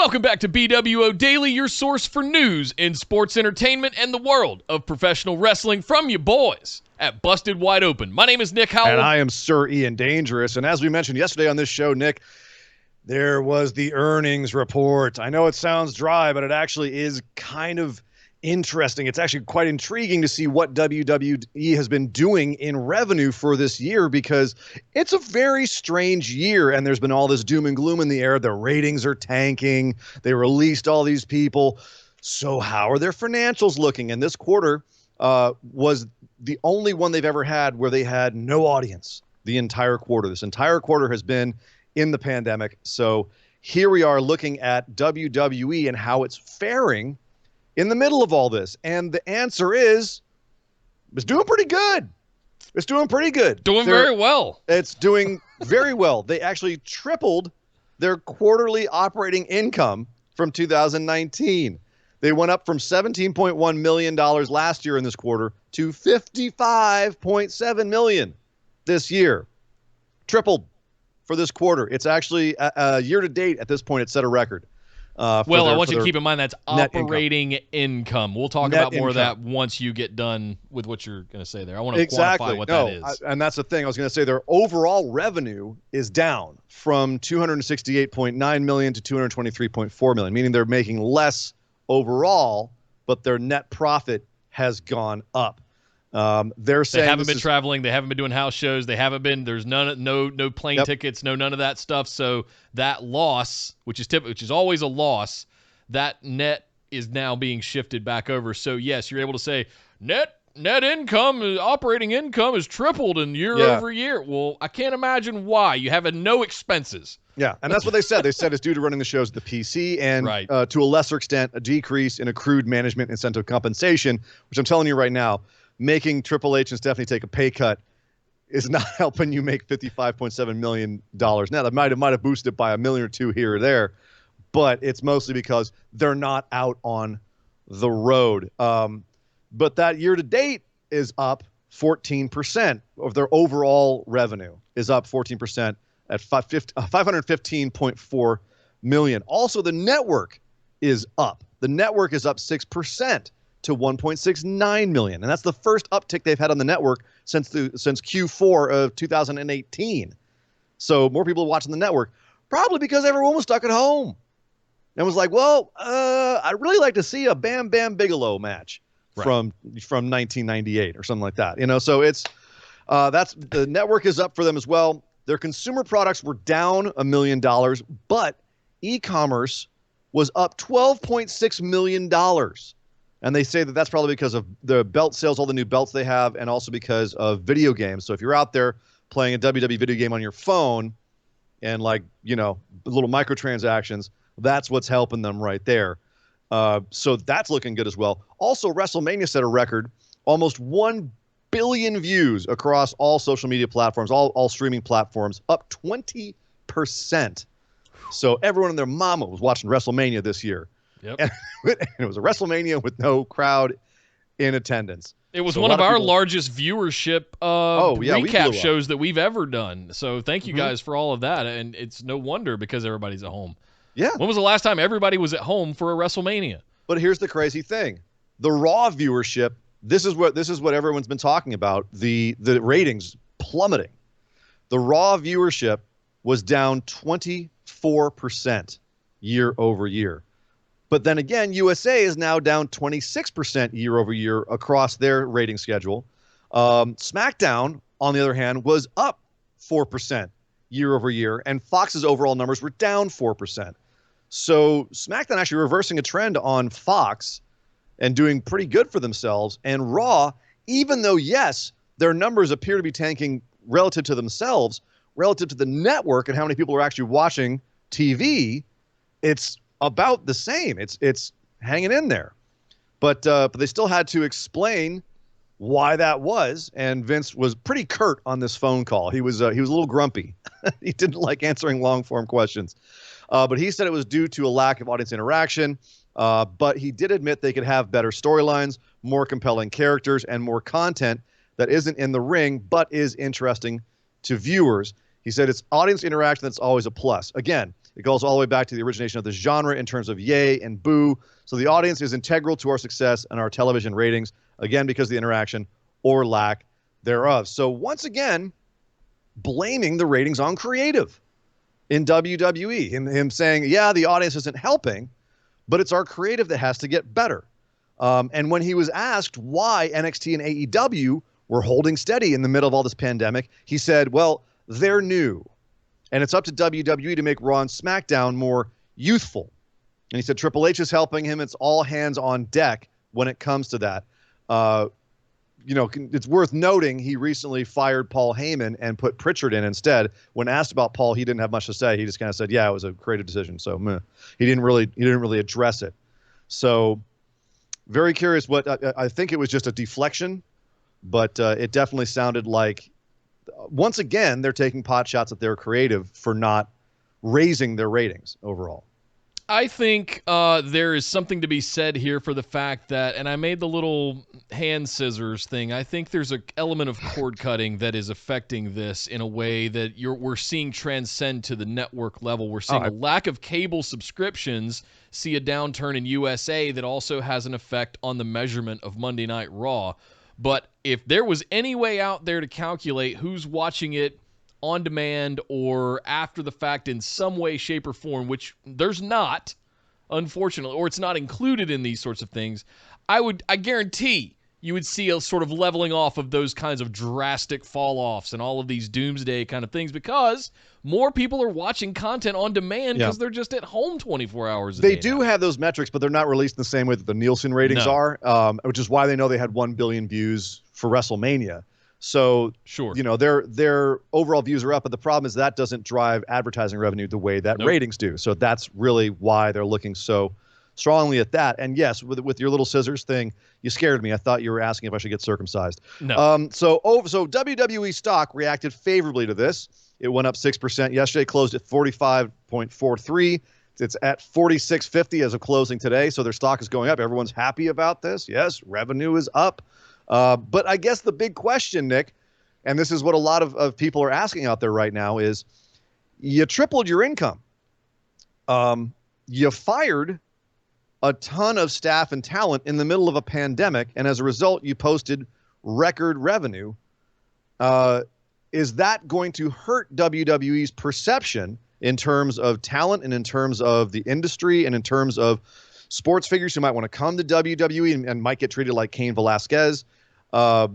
Welcome back to BWO Daily, your source for news in sports entertainment and the world of professional wrestling from you boys at Busted Wide Open. My name is Nick Howell. And I am Sir Ian Dangerous. And as we mentioned yesterday on this show, Nick, there was the earnings report. I know it sounds dry, but it actually is kind of interesting. It's actually quite intriguing to see what WWE has been doing in revenue for this year, because it's a very strange year and there's been all this doom and gloom in the air. The ratings are tanking. They released all these people. So how are their financials looking? And this quarter was the only one they've ever had where they had no audience the entire quarter. This entire quarter has been in the pandemic. So here we are looking at WWE and how it's faring in the middle of all this. And the answer is, it's doing pretty good. It's doing pretty good. Very well. It's doing very well. They actually tripled their quarterly operating income from 2019. They went up from $17.1 million last year in this quarter to $55.7 million this year. Tripled for this quarter. It's actually year to date at this point, it set a record. I want you to keep in mind that's operating income. We'll talk about more of that once you get done with what you're going to say there. I want to quantify what that is. And that's the thing. I was going to say their overall revenue is down from $268.9 million to $223.4 million, meaning they're making less overall, but their net profit has gone up. They're saying they haven't been traveling. They haven't been doing house shows. They haven't been. There's no plane tickets. None of that stuff. So that loss, which is always a loss, that net is now being shifted back over. So yes, you're able to say net income, operating income has tripled in year over year. Well, I can't imagine why. You have no expenses. Yeah, and that's what they said. They said it's due to running the shows at the PC and to a lesser extent a decrease in accrued management incentive compensation, which I'm telling you right now, making Triple H and Stephanie take a pay cut is not helping you make $55.7 million. Now, that might have boosted it by $1 million or $2 million here or there, but it's mostly because they're not out on the road. But that year-to-date is up 14% of their overall revenue is up 14% at $515.4 million. Also, the network is up. The network is up 6%. To $1.69 million. And that's the first uptick they've had on the network since Q4 of 2018. So more people are watching the network, probably because everyone was stuck at home and was like, well, I'd really like to see a Bam Bam Bigelow match from 1998 or something like that. So it's that's the network is up for them as well. Their consumer products were down $1 million, but e-commerce was up $12.6 million. And they say that that's probably because of the belt sales, all the new belts they have, and also because of video games. So if you're out there playing a WWE video game on your phone and little microtransactions, that's what's helping them right there. So that's looking good as well. Also, WrestleMania set a record, almost 1 billion views across all social media platforms, all streaming platforms, up 20%. So everyone and their mama was watching WrestleMania this year. Yep. And it was a WrestleMania with no crowd in attendance. It was one of our largest viewership recap shows that we've ever done. So thank you guys for all of that. And it's no wonder because everybody's at home. Yeah. When was the last time everybody was at home for a WrestleMania? But here's the crazy thing. The Raw viewership, this is what everyone's been talking about, the ratings plummeting. The Raw viewership was down 24% year over year. But then again, USA is now down 26% year over year across their rating schedule. SmackDown, on the other hand, was up 4% year over year, and Fox's overall numbers were down 4%. So SmackDown actually reversing a trend on Fox and doing pretty good for themselves. And Raw, even though, yes, their numbers appear to be tanking relative to themselves, relative to the network and how many people are actually watching TV, it's about the same. It's hanging in there, but they still had to explain why that was. And Vince was pretty curt on this phone call. He was a little grumpy. He didn't like answering long form questions, but he said it was due to a lack of audience interaction. But he did admit they could have better storylines, more compelling characters, and more content that isn't in the ring but is interesting to viewers. He said it's audience interaction that's always a plus. Again, It goes all the way back to the origination of the genre in terms of yay and boo. So the audience is integral to our success and our television ratings, again, because of the interaction or lack thereof. So once again, blaming the ratings on creative in WWE. Him saying, yeah, the audience isn't helping, but it's our creative that has to get better. And when he was asked why NXT and AEW were holding steady in the middle of all this pandemic, he said, well, they're new. And it's up to WWE to make Raw and SmackDown more youthful. And he said Triple H is helping him. It's all hands on deck when it comes to that. It's worth noting he recently fired Paul Heyman and put Pritchard in instead. When asked about Paul, he didn't have much to say. He just kind of said, yeah, it was a creative decision. So meh. He didn't really address it. So very curious I think it was just a deflection, but it definitely sounded like, once again, they're taking pot shots at their creative for not raising their ratings overall. I think there is something to be said here for the fact that, and I made the little hand scissors thing, I think there's an element of cord cutting that is affecting this in a way that we're seeing transcend to the network level. We're seeing a lack of cable subscriptions see a downturn in USA that also has an effect on the measurement of Monday Night Raw. But if there was any way out there to calculate who's watching it on demand or after the fact in some way, shape, or form, which there's not, unfortunately, or it's not included in these sorts of things, I guarantee you would see a sort of leveling off of those kinds of drastic fall-offs and all of these doomsday kind of things, because more people are watching content on demand because they're just at home 24 hours a day. They do have those metrics, but they're not released in the same way that the Nielsen ratings are, which is why they know they had 1 billion views for WrestleMania. So, sure, their overall views are up, but the problem is that doesn't drive advertising revenue the way that ratings do. So that's really why they're looking so strongly at that. And yes, with your little scissors thing, you scared me. I thought you were asking if I should get circumcised. No. So WWE stock reacted favorably to this. It went up 6% yesterday, closed at 45.43. It's at 46.50 as of closing today. So their stock is going up. Everyone's happy about this. Yes, revenue is up. But I guess the big question, Nick, and this is what a lot of people are asking out there right now, is you tripled your income. You fired a ton of staff and talent in the middle of a pandemic, and as a result, you posted record revenue. Is that going to hurt WWE's perception in terms of talent and in terms of the industry and in terms of sports figures who might want to come to WWE and might get treated like Cain Velasquez? Is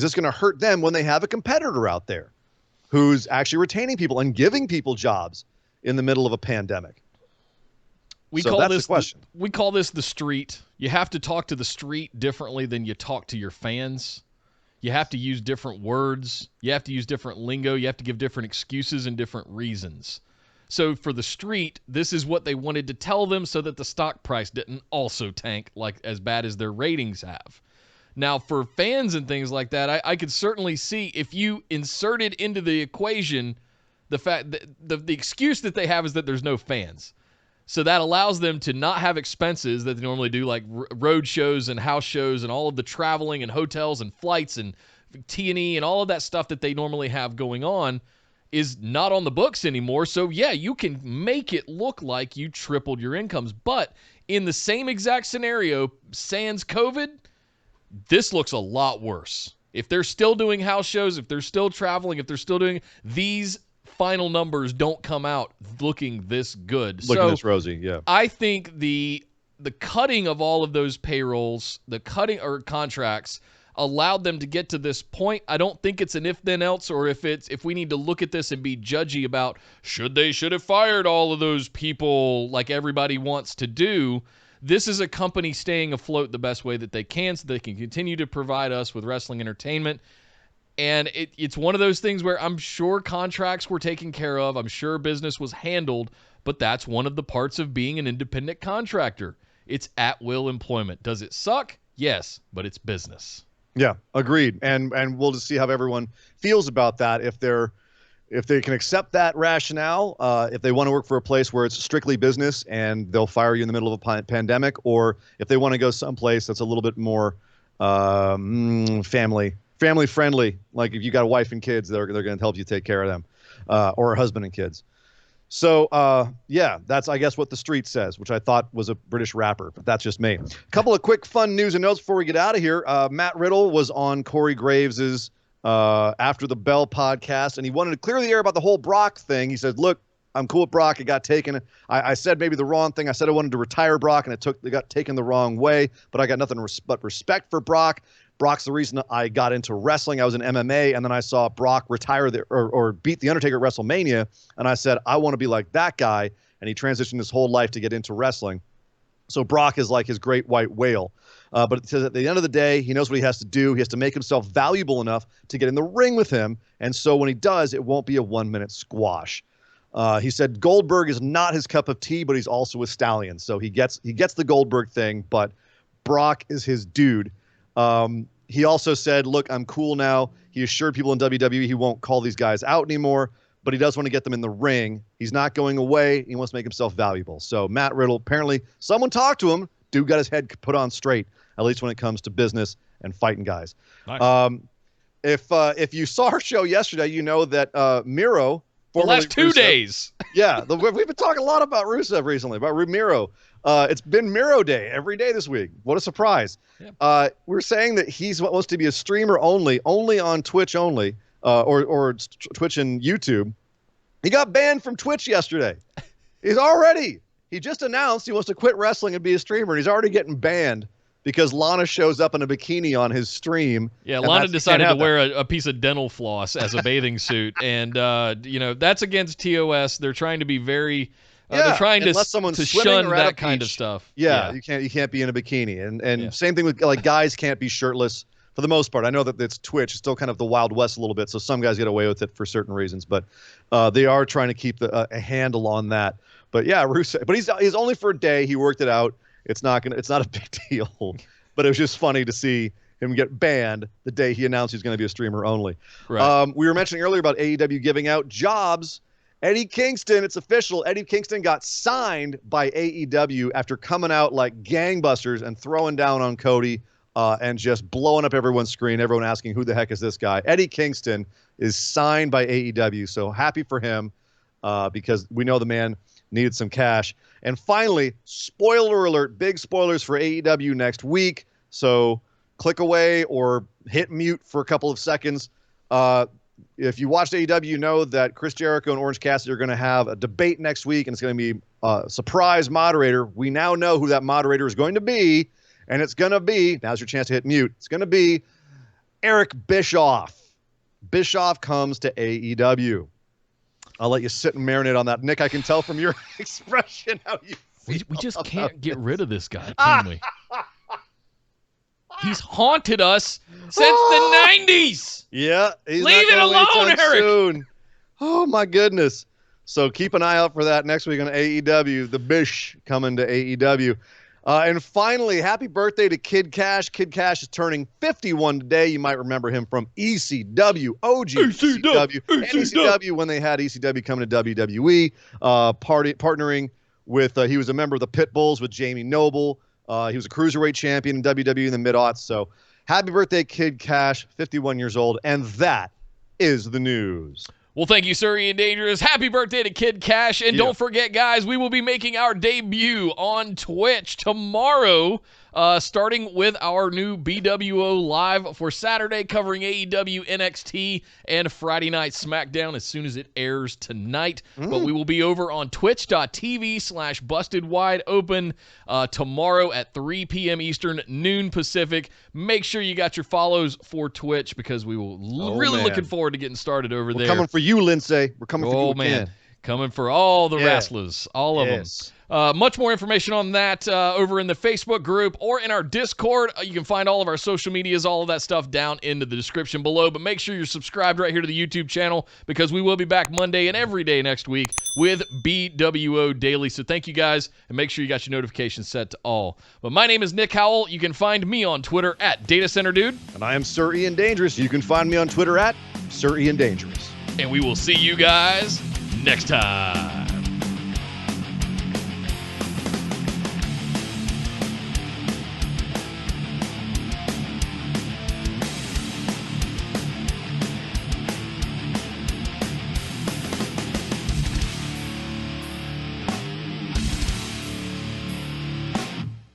this going to hurt them when they have a competitor out there who's actually retaining people and giving people jobs in the middle of a pandemic? We call this the street. You have to talk to the street differently than you talk to your fans. You have to use different words. You have to use different lingo. You have to give different excuses and different reasons. So for the street, this is what they wanted to tell them so that the stock price didn't also tank like as bad as their ratings have. Now, for fans and things like that, I could certainly see if you inserted into the equation the fact that the excuse that they have is that there's no fans. So that allows them to not have expenses that they normally do, like road shows and house shows and all of the traveling and hotels and flights and T&E and all of that stuff that they normally have going on is not on the books anymore. So, yeah, you can make it look like you tripled your incomes. But in the same exact scenario, sans COVID, this looks a lot worse. If they're still doing house shows, if they're still traveling, if they're still doing these final numbers don't come out looking this good. Looking this rosy, yeah. I think the cutting of all of those payrolls, the cutting or contracts allowed them to get to this point. I don't think it's an if then else, or if we need to look at this and be judgy about should have fired all of those people like everybody wants to do. This is a company staying afloat the best way that they can so they can continue to provide us with wrestling entertainment. And it's one of those things where I'm sure contracts were taken care of. I'm sure business was handled, but that's one of the parts of being an independent contractor. It's at-will employment. Does it suck? Yes, but it's business. Yeah, agreed. And we'll just see how everyone feels about that. If they can accept that rationale, if they want to work for a place where it's strictly business and they'll fire you in the middle of a pandemic, or if they want to go someplace that's a little bit more family family friendly. Like if you got a wife and kids, they're going to help you take care of them, or a husband and kids. So, yeah, that's, I guess, what the street says, which I thought was a British rapper, but that's just me. A couple of quick fun news and notes before we get out of here. Matt Riddle was on Corey Graves's After the Bell podcast, and he wanted to clear the air about the whole Brock thing. He said, look, I'm cool with Brock. It got taken. I said maybe the wrong thing. I said I wanted to retire Brock, and it got taken the wrong way, but I got nothing but respect for Brock. Brock's the reason I got into wrestling. I was in MMA, and then I saw Brock retire or beat The Undertaker at WrestleMania, and I said, I want to be like that guy, and he transitioned his whole life to get into wrestling. So Brock is like his great white whale. But it says at the end of the day, he knows what he has to do. He has to make himself valuable enough to get in the ring with him, and so when he does, it won't be a 1-minute squash. He said Goldberg is not his cup of tea, but he's also a stallion. So he gets the Goldberg thing, but Brock is his dude. He also said, look, I'm cool now. He assured people in WWE he won't call these guys out anymore, but he does want to get them in the ring. He's not going away. He wants to make himself valuable. So Matt Riddle, apparently someone talked to him. Dude got his head put on straight, at least when it comes to business and fighting guys. Nice. If you saw our show yesterday, you know that Miro, the last 2 days. Yeah, we've been talking a lot about Rusev recently, about Miro. It's been Miro Day every day this week. What a surprise. Yeah. We're saying that he wants to be a streamer only on Twitch only, or Twitch and YouTube. He got banned from Twitch yesterday. He just announced he wants to quit wrestling and be a streamer, and he's already getting banned because Lana shows up in a bikini on his stream. Yeah, Lana decided to wear a piece of dental floss as a bathing suit, and that's against TOS. They're trying to be very they're trying to shun that kind of stuff. Yeah, you can't be in a bikini, and same thing with like guys can't be shirtless for the most part. I know that it's Twitch, it's still kind of the Wild West a little bit, so some guys get away with it for certain reasons, but they are trying to keep a handle on that. But yeah, Rusev, but he's only for a day. He worked it out. It's not a big deal, but it was just funny to see him get banned the day he announced he's going to be a streamer only. Right. We were mentioning earlier about AEW giving out jobs. Eddie Kingston, it's official. Eddie Kingston got signed by AEW after coming out like gangbusters and throwing down on Cody and just blowing up everyone's screen. Everyone asking, who the heck is this guy? Eddie Kingston is signed by AEW, so happy for him because we know the man needed some cash. And finally, spoiler alert, big spoilers for AEW next week. So click away or hit mute for a couple of seconds. If you watched AEW, you know that Chris Jericho and Orange Cassidy are going to have a debate next week, and it's going to be a surprise moderator. We now know who that moderator is going to be, and it's going to be, now's your chance to hit mute, it's going to be Eric Bischoff. Bischoff comes to AEW. I'll let you sit and marinate on that. Nick, I can tell from your expression how you feel. We just can't get rid of this guy, can we? He's haunted us since the 90s. Yeah. Leave it alone, Eric. Soon. Oh, my goodness. So keep an eye out for that next week on AEW. The Bish coming to AEW. And finally, happy birthday to Kid Kash. Kid Kash is turning 51 today. You might remember him from ECW, OG ECW, and ECW when they had ECW coming to WWE, partnering with, he was a member of the Pitbulls with Jamie Noble. He was a cruiserweight champion in WWE in the mid-aughts. So happy birthday, Kid Kash, 51 years old. And that is the news. Well, thank you, Sir Ian Dangerous. Happy birthday to Kid Kash. And don't forget, guys, we will be making our debut on Twitch tomorrow, starting with our new BWO Live for Saturday, covering AEW, NXT, and Friday Night SmackDown as soon as it airs tonight. But we will be over on twitch.tv/bustedwideopen tomorrow at 3 p.m. Eastern, noon Pacific. Make sure you got your follows for Twitch because we will looking forward to getting started over there. We're coming for you, Lindsay. We're coming for you again. Coming for all the wrestlers, all of them. Much more information on that over in the Facebook group or in our Discord. You can find all of our social medias, all of that stuff down into the description below. But make sure you're subscribed right here to the YouTube channel because we will be back Monday and every day next week with BWO Daily. So thank you guys, and make sure you got your notifications set to all. But my name is Nick Howell. You can find me on Twitter at DataCenterDude. And I am Sir Ian Dangerous. You can find me on Twitter at Sir Ian Dangerous. And we will see you guys next time.